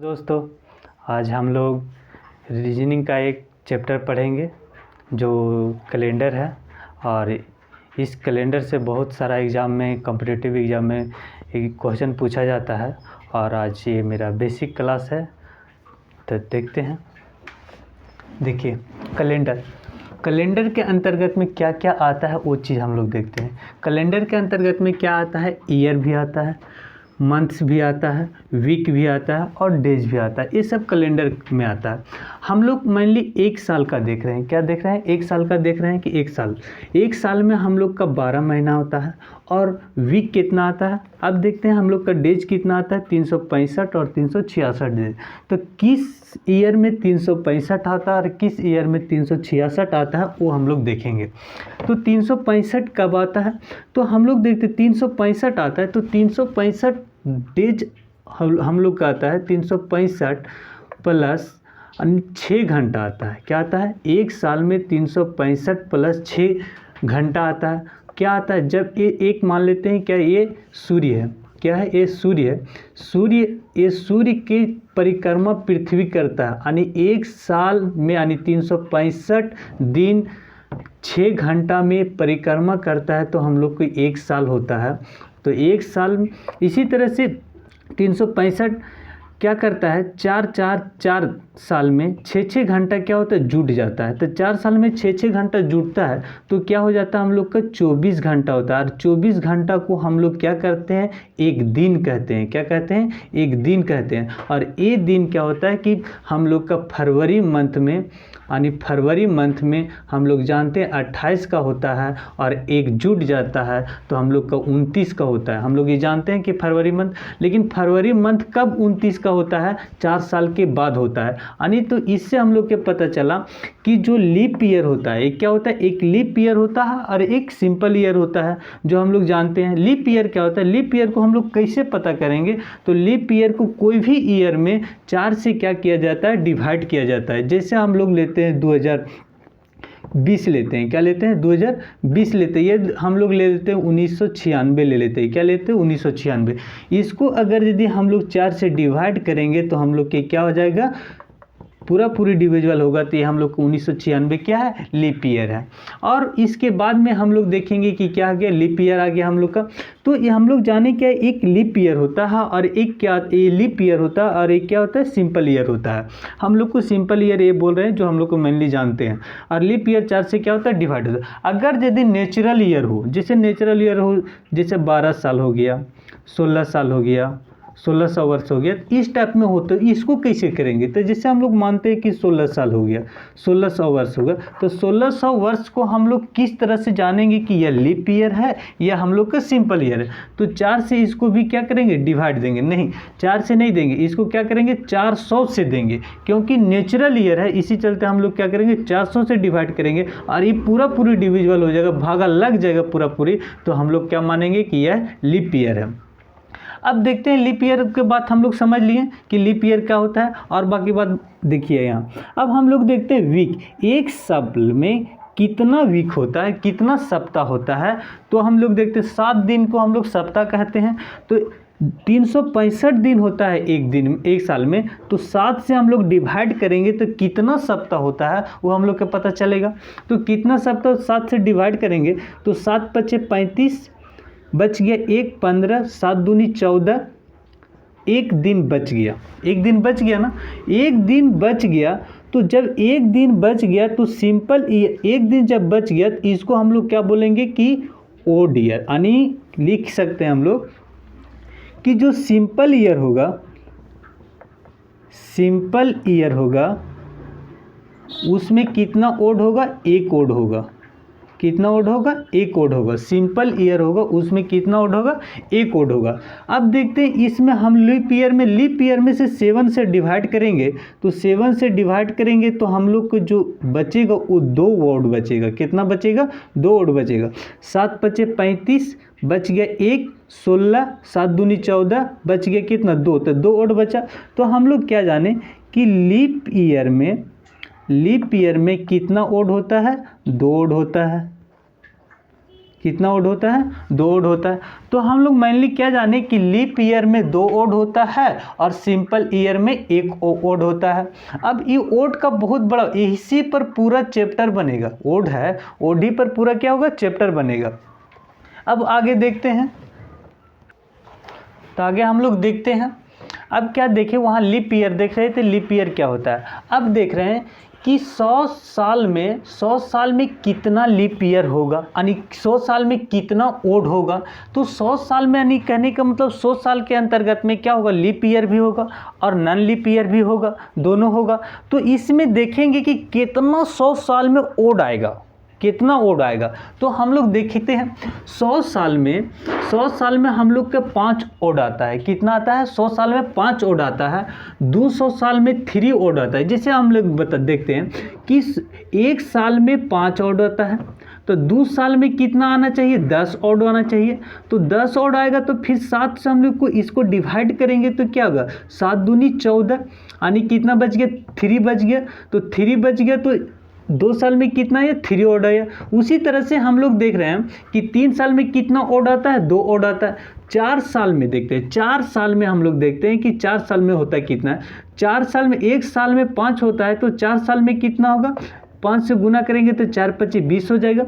दोस्तों, आज हम लोग रीजनिंग का एक चैप्टर पढ़ेंगे जो कैलेंडर है। और इस कैलेंडर से बहुत सारा एग्ज़ाम में, कॉम्पिटिटिव एग्ज़ाम में एक क्वेश्चन पूछा जाता है। और आज ये मेरा बेसिक क्लास है, तो देखते हैं। देखिए, कैलेंडर के अंतर्गत में क्या क्या आता है वो चीज़ हम लोग देखते हैं। कैलेंडर के अंतर्गत में क्या आता है? ईयर भी आता है, मंथ्स भी आता है, वीक भी आता है और डेज भी आता है। ये सब कैलेंडर में आता है। हम लोग मेनली एक साल का देख रहे हैं। क्या देख रहे हैं? एक साल का देख रहे हैं कि एक साल में हम लोग का 12 महीना होता है। और वीक कितना आता है? अब देखते हैं हम लोग का डेज कितना आता है, 365 और 366 डेज। तो किस ईयर में 365 आता है और किस ईयर में 366 आता है वो हम लोग देखेंगे। तो 365 कब आता है? तो हम लोग देखते 365 आता है तो 365 डेज हम लोग का आता है 365 प्लस 6 घंटा आता है। क्या आता है? एक साल में 365 प्लस 6 घंटा आता है। क्या आता है? जब ये एक मान लेते हैं, क्या ये सूर्य है? क्या है? ये सूर्य है। ये सूर्य की परिक्रमा पृथ्वी करता है, यानी एक साल में, यानी 365 दिन 6 घंटा में परिक्रमा करता है, तो हम लोग को एक साल होता है। तो एक साल इसी तरह से 365 क्या करता है, 4 साल में 6 घंटा क्या होता है, जुट जाता है। तो 4 साल में 6 घंटा जुटता है तो क्या हो जाता है, हम लोग का 24 घंटा होता है। और 24 घंटा को हम लोग क्या करते हैं, एक दिन कहते हैं। क्या कहते हैं? एक दिन कहते हैं। और ये दिन क्या होता है कि हम लोग का फरवरी मंथ में, यानी फरवरी मंथ में हम लोग जानते हैं 28 का होता है और एक जुट जाता है तो हम लोग का 29 का होता है। हम लोग ये जानते हैं कि फरवरी मंथ, लेकिन फरवरी मंथ कब 29 का होता है? 4 साल के बाद होता है। यानी तो इससे हम लोग के पता चला कि जो लीप ईयर होता है, एक क्या होता है, एक लीप ईयर होता है और एक सिंपल ईयर होता है, जो हम लोग जानते हैं। लीप ईयर क्या होता है? लीप ईयर को हम लोग कैसे पता करेंगे? तो लीप ईयर को कोई भी ईयर में 4 से क्या किया जाता है, डिवाइड किया जाता है। जैसे हम लोग लेते हैं 2020 लेते हैं। क्या लेते हैं? 2020 लेते हैं। ये हम लोग ले लेते हैं 1996 ले लेते हैं। क्या लेते हैं? 1996। इसको अगर यदि हम लोग 4 से डिवाइड करेंगे तो हम लोग के क्या हो जाएगा, पूरी डिविजिबल होगा। तो ये हम लोग को 1996 क्या है, लीप ईयर है। और इसके बाद में हम लोग देखेंगे कि क्या आ गया, लीप ईयर आ गया हम लोग का। तो ये हम लोग जाने क्या है, एक लीप ईयर होता है और एक क्या, ये लीप ईयर होता है और एक क्या होता है, सिंपल ईयर होता है। हम लोग को सिंपल ईयर ये बोल रहे हैं जो हम लोग को मेनली जानते हैं। और लीप ईयर 4 से क्या होता है, डिवाइड होता है। अगर यदि नेचुरल ईयर हो, जैसे नेचुरल ईयर हो, जैसे 12 साल हो गया, 16 साल हो गया, 1600 वर्ष हो गया, इस टाइप में हो, तो इसको कैसे करेंगे? तो जैसे हम लोग मानते हैं कि 16 साल हो गया, 1600 वर्ष होगा, तो 1600 वर्ष को हम लोग किस तरह से जानेंगे कि यह लीप ईयर है या हम लोग का सिंपल ईयर है? तो 4 से इसको भी क्या करेंगे, डिवाइड देंगे। नहीं, 4 से नहीं देंगे, इसको क्या करेंगे, 400 से देंगे, क्योंकि नेचुरल ईयर है। इसी चलते हम लोग क्या करेंगे, 400 से डिवाइड करेंगे और ये पूरी डिविजिबल हो जाएगा, भागा लग जाएगा पूरी। तो हम लोग क्या मानेंगे कि यह लीप ईयर है। अब देखते हैं, लीप ईयर के बाद हम लोग समझ लिए कि लीप ईयर क्या होता है, और बाकी बात देखिए यहाँ। अब हम लोग देखते हैं वीक। एक साल में कितना वीक होता है, कितना सप्ताह होता है? तो हम लोग देखते हैं 7 दिन को हम लोग सप्ताह कहते हैं। तो 365 दिन होता है एक साल में। तो 7 से हम लोग डिवाइड करेंगे तो कितना सप्ताह होता है वो हम लोग को पता चलेगा। तो कितना सप्ताह 7 से डिवाइड करेंगे तो 7 पचे 35, बच गया 1, 15, 7 दूनी 14, एक दिन बच गया। एक दिन बच गया ना, एक दिन बच गया। तो जब एक दिन बच गया तो सिंपल ईयर, एक दिन जब बच गया तो इसको हम लोग क्या बोलेंगे कि ओड ईयर। यानी लिख सकते हैं हम लोग कि जो सिंपल ईयर होगा, सिंपल ईयर होगा उसमें कितना ओड होगा, एक ओड होगा। कितना ओड होगा, एक ओड होगा। सिंपल ईयर होगा उसमें कितना ओड होगा, एक ओड होगा। अब देखते हैं इसमें हम लीप ईयर में से 7 से डिवाइड करेंगे। तो 7 से डिवाइड करेंगे तो हम लोग को जो बचेगा वो 2 ओड बचेगा। कितना बचेगा, 2 ओड बचेगा। 7 पचे 35, बच गया 1, 16, 7 दूनी 14, बच गया कितना, 2। तो 2 ओड बचा। तो हम लोग क्या जाने कि लीप ईयर में कितना ओड होता है, 2 ओड होता है। कितना ओड होता है? 2 ओड होता है। तो हम लोग मेनली क्या जाने कि लीप ईयर में 2 ओड होता है और सिंपल ईयर में 1 ओड होता है। अब ये ओड का बहुत बड़ा, इसी पर पूरा चैप्टर बनेगा। ओड है, ओड ही पर पूरा क्या होगा? चैप्टर बनेगा। अब आगे देखते हैं, तो आगे हम लोग देखते हैं। अब क्या देखें, वहाँ लीप ईयर देख रहे थे, लीप ईयर क्या होता है। अब देख रहे हैं कि 100 साल में कितना लीप ईयर होगा, यानी 100 साल में कितना ओड होगा। तो 100 साल में, यानी कहने का मतलब 100 साल के अंतर्गत में क्या होगा? लीप ईयर भी होगा और नॉन लीप ईयर भी होगा, दोनों होगा। तो इसमें देखेंगे कि कितना 100 साल में ओड आएगा, कितना ओड आएगा। तो हम लोग देखते हैं 100 साल में हम लोग के 5 ओड आता है। कितना आता है? 100 साल में 5 ओड आता है। 200 साल में 3 ओड आता है। जैसे हम लोग देखते हैं कि 1 साल में 5 ओड आता है, तो 2 साल में कितना आना चाहिए? 10 ओड आना चाहिए। तो 10 ओड आएगा तो फिर 7 से हम लोग को इसको डिवाइड करेंगे तो क्या होगा? 7 दूनी 14, यानी कितना बच गया? 3 बच गया। तो 3 बच गया तो 2 साल में कितना है? 3 ओड आया। उसी तरह से हम लोग देख रहे हैं कि 3 साल में कितना ओड आता है? 2 ओड आता है। 4 साल में देखते हैं, 4 साल में हम लोग देखते हैं कि 4 साल में होता है कितना है। 4 साल में, 1 साल में 5 होता है, तो 4 साल में कितना होगा? 5 से गुना करेंगे तो 4 पच्चीस 20 हो जाएगा।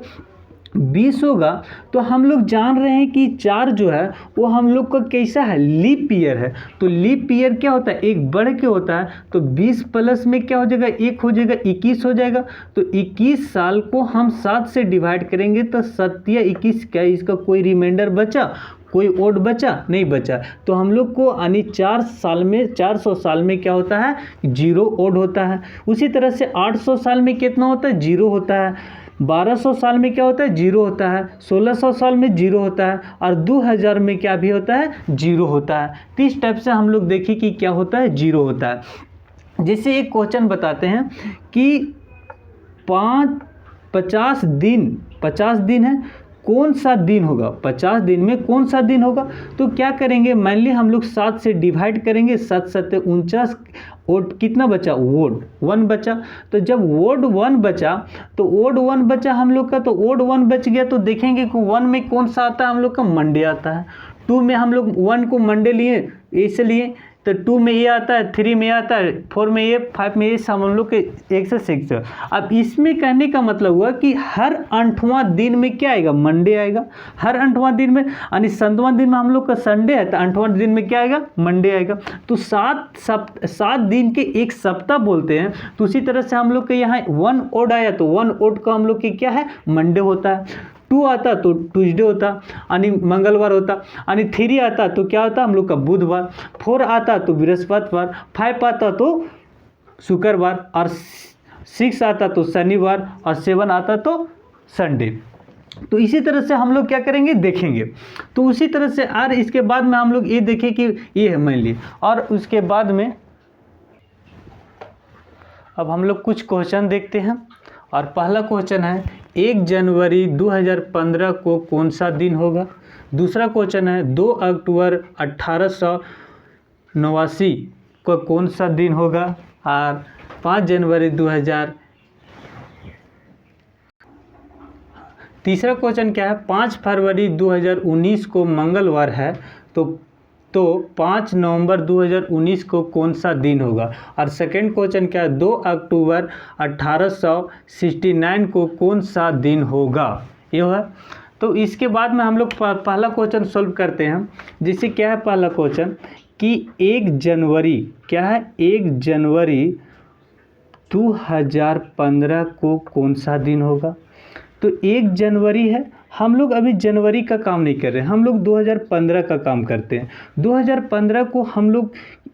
20 होगा। तो हम लोग जान रहे हैं कि 4 जो है वो हम लोग का कैसा है? लीप ईयर है। तो लीप ईयर क्या होता है? एक बढ़ के होता है। तो 20 प्लस में क्या हो जाएगा? 1 हो जाएगा, 21 हो जाएगा। तो 21 साल को हम 7 से डिवाइड करेंगे तो 7 या 21, क्या इसका कोई रिमाइंडर बचा? कोई ओड बचा? नहीं बचा। तो हम लोग को यानी 4 साल में, 400 साल में क्या होता है? 0 ओड होता है। उसी तरह से 800 साल में कितना होता है? 0 होता है। 1200 साल में क्या होता है? 0 होता है। 1600 साल में 0 होता है और 2000 में क्या भी होता है? 0 होता है। तो इस टाइप से हम लोग देखें कि क्या होता है? 0 होता है। जैसे एक क्वेश्चन बताते हैं कि 50 दिन है, कौन सा दिन होगा? 50 दिन में कौन सा दिन होगा? तो क्या करेंगे, मेनली हम लोग 7 से डिवाइड करेंगे। 7 7 49, ओड कितना बचा? वोड 1 बचा। तो जब वोड 1 बचा, तो ओड 1 बचा हम लोग का, तो ओड 1 बच गया। तो देखेंगे कि 1 में कौन सा आता है? हम लोग का मंडे आता है। 2 में हम लोग 1 को मंडे लिए, इसलिए तो 2 में ये आता है, 3 में ये आता है, 4 में ये, 5 में ये, सब हम लोग के 1 से 6। अब इसमें कहने का मतलब हुआ कि हर 8वां दिन में क्या आएगा? मंडे आएगा। हर 8वां दिन में, यानी 7वां दिन में हम लोग का संडे है, तो 8वां दिन में क्या आएगा? मंडे आएगा। तो 7 दिन के एक सप्ताह बोलते हैं। तो उसी तरह से हम लोग के यहाँ 1 ओड आया, तो 1 ओड का हम लोग के क्या है? मंडे होता है। 2 आता तो ट्यूसडे होता, यानी मंगलवार होता। यानी 3 आता तो क्या होता? हम लोग का बुधवार। 4 आता तो बृहस्पतिवार। 5 आता तो शुक्रवार और 6 आता तो शनिवार और 7 आता तो संडे। तो इसी तरह से हम लोग क्या करेंगे? देखेंगे। तो उसी तरह से और इसके बाद में हम लोग ये देखें कि ये है मेनली। और उसके बाद में अब हम लोग कुछ क्वेश्चन देखते हैं। और पहला क्वेश्चन है 1 जनवरी 2015 को कौन सा दिन होगा। दूसरा क्वेश्चन है 2 अक्टूबर 1889 को कौन सा दिन होगा। और 5 जनवरी 2000। तीसरा क्वेश्चन क्या है? 5 फरवरी 2019 को मंगलवार है, तो 5 नवंबर 2019 को कौन सा दिन होगा। और सेकंड क्वेश्चन क्या है? 2 अक्टूबर 1869 को कौन सा दिन होगा। ये है। तो इसके बाद में हम लोग पहला क्वेश्चन सॉल्व करते हैं। जैसे क्या है पहला क्वेश्चन कि 1 जनवरी, क्या है? 1 जनवरी 2015 को कौन सा दिन होगा। तो 1 जनवरी है, हम लोग अभी जनवरी का काम नहीं कर रहे हैं, हम लोग 2015 का काम करते हैं। 2015 को हम लोग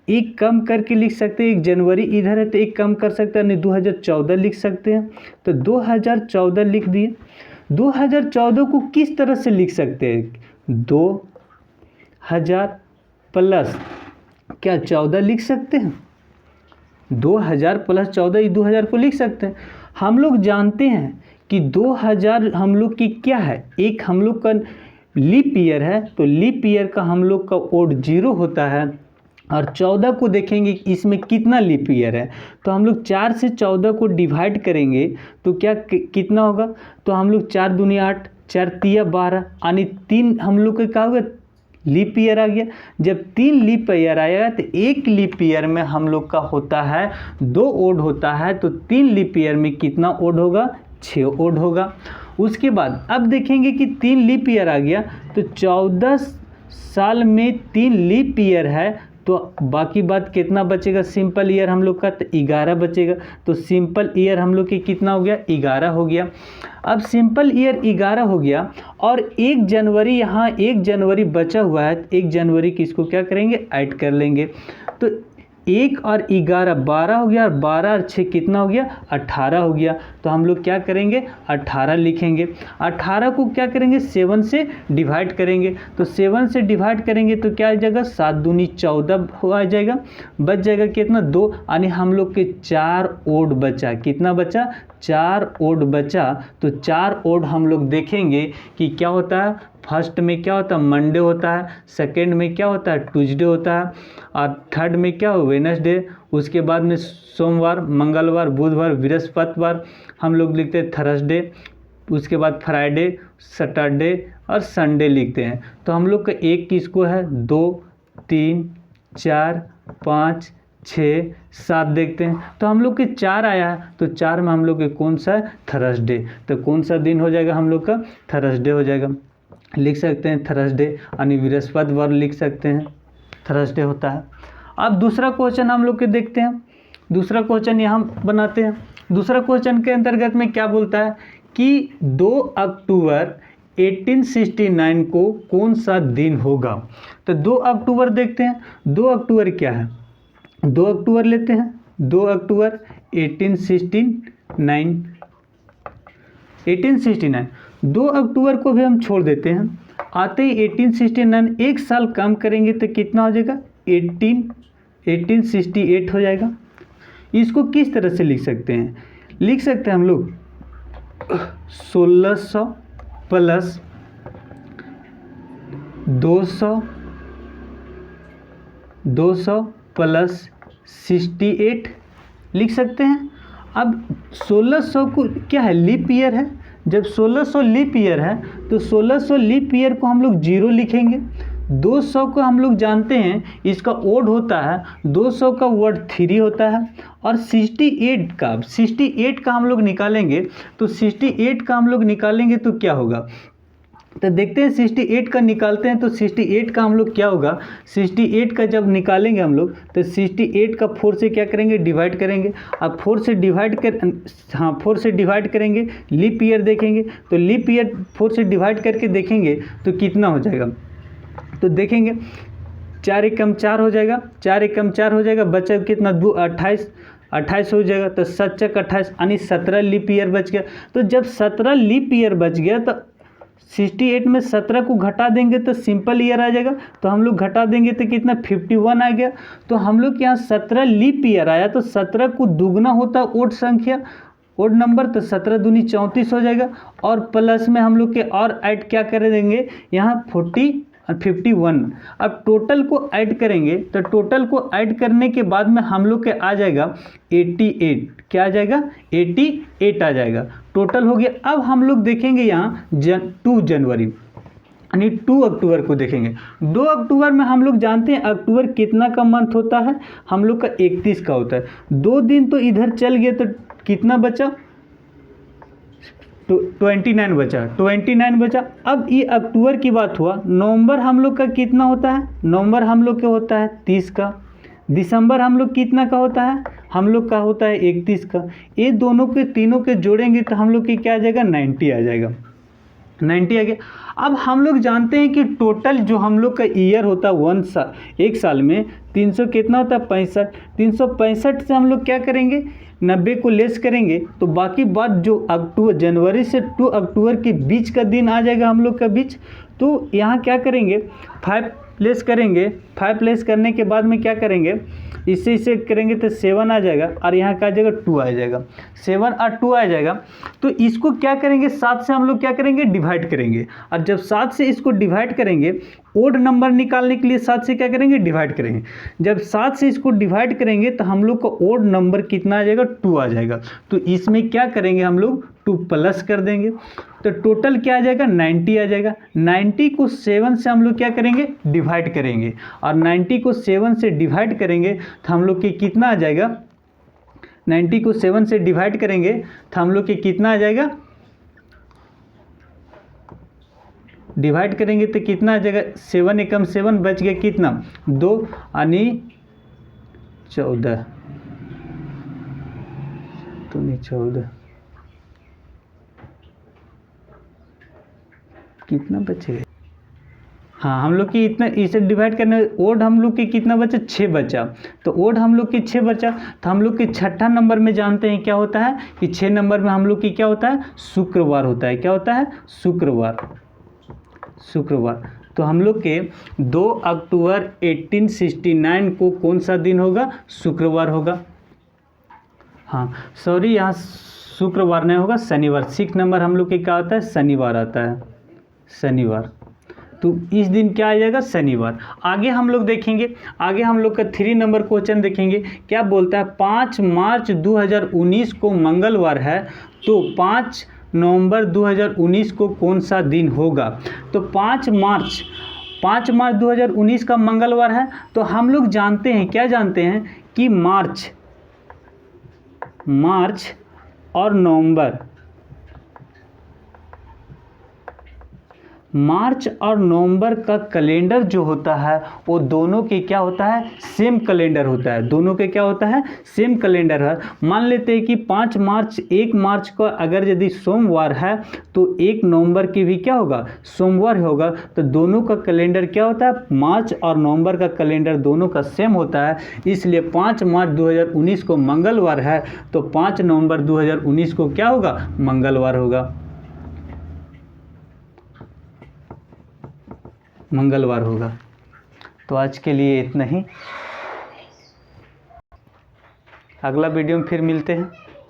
एक कम करके लिख सकते हैं। 1 जनवरी इधर है तो एक कम कर सकते हैं, नहीं 2014 लिख सकते हैं। तो 2014 लिख दिए। 2014 को किस तरह से लिख सकते हैं? 2000 प्लस क्या 14 लिख सकते हैं? 2000 प्लस 14, ये 2000 को लिख सकते हैं। हम लोग जानते हैं कि 2000 हम लोग की क्या है? एक हम लोग का लीप ईयर है, तो लीप ईयर का हम लोग का ओड 0 होता है। और 14 को देखेंगे कि इसमें कितना लीप ईयर है, तो हम लोग 4 से 14 को डिवाइड करेंगे तो क्या कितना होगा? तो हम लोग 4 दूनी 8, 4 तिया 12 यानी 3 हम लोग का क्या होगा, लीप ईयर आ गया। जब 3 लीप ईयर आएगा तो एक लीप ईयर में हम लोग का होता है 2 ओड होता है, तो 3 लीप ईयर में कितना ओड होगा, 6 ओड होगा। उसके बाद अब देखेंगे कि 3 लीप ईयर आ गया तो 14 साल में 3 लीप ईयर है, तो बाकी बात कितना बचेगा, सिंपल ईयर हम लोग का तो 11 बचेगा। तो सिंपल ईयर हम लोग की कितना हो गया, 11 हो गया। अब सिंपल ईयर 11 हो गया और 1 जनवरी, यहाँ 1 जनवरी बचा हुआ है, 1 जनवरी की इसको क्या करेंगे, ऐड कर लेंगे। तो 1 और 11 12 हो गया और 12 और 6 कितना हो गया, 18 हो गया। तो हम लोग क्या करेंगे, 18 लिखेंगे। 18 को क्या करेंगे, 7 से डिवाइड करेंगे। तो 7 से डिवाइड करेंगे तो क्या आ जाएगा, 7 दूनी 14 हो आ जाएगा, बच जाएगा कितना, 2, यानी हम लोग के 4 ओड बचा। कितना बचा, 4 ओड बचा। तो 4 ओड हम लोग देखेंगे कि क्या होता है, फर्स्ट में क्या होता है, मंडे होता है, सेकेंड में क्या होता है, ट्यूसडे होता है, और थर्ड में क्या हो, वेडनेसडे। उसके बाद में सोमवार, मंगलवार, बुधवार, बृहस्पतिवार हम लोग लिखते हैं थर्सडे। उसके बाद फ्राइडे, सैटरडे और संडे लिखते हैं। तो हम लोग का एक किसको है, 2 3 4 5 6 7 देखते हैं। तो हम लोग के 4 आया है, तो 4 में हम लोग के कौन सा है, थर्सडे। तो कौन सा दिन हो जाएगा हम लोग का, थर्सडे हो जाएगा। लिख सकते हैं थर्सडे, यानी बृहस्पतिवार लिख सकते हैं, थर्सडे होता है। अब दूसरा क्वेश्चन हम लोग के देखते हैं। दूसरा क्वेश्चन यहाँ बनाते हैं। दूसरा क्वेश्चन के अंतर्गत में क्या बोलता है कि 2 अक्टूबर 1869 को कौन सा दिन होगा। तो 2 अक्टूबर देखते हैं। 2 अक्टूबर क्या है, 2 अक्टूबर लेते हैं। 2 अक्टूबर 1869 2 अक्टूबर को भी हम छोड़ देते हैं। आते ही 1869, एक साल कम करेंगे तो कितना हो जाएगा, 1868 हो जाएगा। इसको किस तरह से लिख सकते हैं, लिख सकते हैं हम लोग 1600 प्लस 200 प्लस 68 लिख सकते हैं। अब 1600 को क्या है, लीप ईयर है। जब 1600 लीप ईयर है तो 1600 लीप ईयर को हम लोग 0 लिखेंगे। 200 को हम लोग जानते हैं इसका ओड होता है, 200 का वर्ड 3 होता है। और 68 का हम लोग निकालेंगे, तो 68 का हम लोग निकालेंगे तो क्या होगा, तो देखते हैं 68 का निकालते हैं। तो 68 का हम लोग क्या होगा, 68 का जब निकालेंगे हम लोग तो 68 का 4 से क्या करेंगे, डिवाइड करेंगे। अब 4 से डिवाइड करेंगे, लीप ईयर देखेंगे। तो लीप ईयर 4 से डिवाइड करके देखेंगे तो कितना हो जाएगा, तो देखेंगे 4 एकम 4 हो जाएगा, 4 एकम 4 हो जाएगा, बचा कितना, 2 28 हो जाएगा। तो 7 चक 28 यानी 17 लीप ईयर बच गया। तो जब 17 लीप ईयर बच गया तो 68 में 17 को घटा देंगे तो सिंपल ईयर आ जाएगा। तो हम लोग घटा देंगे तो कितना, 51 आ गया। तो हम लोग के यहाँ 17 लीप ईयर आया, तो 17 को दुगना होता है ओड संख्या, ओड नंबर, तो 17 दूनी 34 हो जाएगा। और प्लस में हम लोग के और ऐड क्या कर देंगे, यहाँ 40 और 51। अब टोटल को ऐड करेंगे, तो टोटल को ऐड करने के बाद में हम लोग के आ जाएगा 88। क्या आ जाएगा, 88 आ जाएगा, टोटल हो गया। अब हम लोग देखेंगे यहाँ 2 जनवरी यानी 2 अक्टूबर को देखेंगे। 2 अक्टूबर में हम लोग जानते हैं अक्टूबर कितना का मंथ होता है, हम लोग का 31 का होता है। 2 दिन तो इधर चल गया, तो कितना बचा, 29 बचा। अब ये अक्टूबर की बात हुआ। नवंबर हम लोग का कितना होता है, नवंबर हम लोग का होता है 30 का। दिसंबर हम लोग कितना का होता है, हम लोग का होता है 31 का। ये दोनों के तीनों के जोड़ेंगे तो हम लोग की क्या आ जाएगा, 90 आ जाएगा, 90 आ गया। अब हम लोग जानते हैं कि टोटल जो हम लोग का ईयर होता है एक साल में 300 कितना होता है, 65। 365 से हम लोग क्या करेंगे, 90 को लेस करेंगे तो बाकी बात जो जनवरी से 2 अक्टूबर के बीच का दिन आ जाएगा हम लोग का बीच। तो यहाँ क्या करेंगे, 5 लेस करेंगे। 5 लेस करने के बाद में क्या करेंगे, इससे करेंगे तो 7 आ जाएगा, और यहाँ का आ जाएगा 2 आ जाएगा, 7 और 2 आ जाएगा। तो इसको क्या करेंगे, 7 से हम लोग क्या करेंगे, डिवाइड करेंगे। और जब 7 से इसको डिवाइड करेंगे, ओड नंबर निकालने के लिए 7 से क्या करेंगे, डिवाइड करेंगे। जब 7 से इसको डिवाइड करेंगे तो हम लोग का ओड नंबर कितना आ जाएगा, 2 आ जाएगा। तो इसमें क्या करेंगे हम लोग, 2 प्लस कर देंगे तो टोटल क्या आ जाएगा 90 आ जाएगा। 90 को 7 से हम लोग क्या करेंगे डिवाइड करेंगे और 90 को 7 से डिवाइड करेंगे तो हम लोग के कितना आ जाएगा 90 को 7 से डिवाइड करेंगे तो हम लोग के कितना आ जाएगा डिवाइड करेंगे तो कितना आ जाएगा 7 एकम 7 बच गया कितना 2 यानी 14 तो नहीं 14 कितना बचेगा। हाँ हम लोग की इतना इसे डिवाइड करने ओड हम लोग के कितना बचा 6 बचा तो ओड हम लोग की 6 बचा तो हम लोग के छठा नंबर में जानते हैं क्या होता है कि 6 नंबर में हम लोग की क्या होता है शुक्रवार होता है। क्या होता है शुक्रवार। तो हम लोग के 2 अक्टूबर 1869 को कौन सा दिन होगा शुक्रवार होगा। हाँ सॉरी यहाँ शुक्रवार नहीं होगा शनिवार। 6 नंबर हम लोग के क्या आता है शनिवार आता है शनिवार। तो इस दिन क्या आ जाएगा शनिवार। आगे हम लोग देखेंगे आगे हम लोग का 3 नंबर क्वेश्चन देखेंगे क्या बोलता है 5 मार्च 2019 को मंगलवार है तो 5 नवंबर 2019 को कौन सा दिन होगा। तो 5 मार्च 2019 का मंगलवार है तो हम लोग जानते हैं क्या जानते हैं कि मार्च और नवंबर का कैलेंडर जो होता है वो दोनों के क्या होता है सेम कैलेंडर होता है। दोनों के क्या होता है सेम कैलेंडर है। मान लेते हैं कि 1 मार्च को अगर यदि सोमवार है तो 1 नवंबर की भी क्या होगा सोमवार होगा। तो दोनों का कैलेंडर क्या होता है मार्च और नवंबर का कैलेंडर दोनों का सेम होता है। इसलिए 5 मार्च 2019 को मंगलवार है तो 5 नवंबर 2019 को क्या होगा मंगलवार होगा। तो आज के लिए इतना ही। अगला वीडियो में फिर मिलते हैं।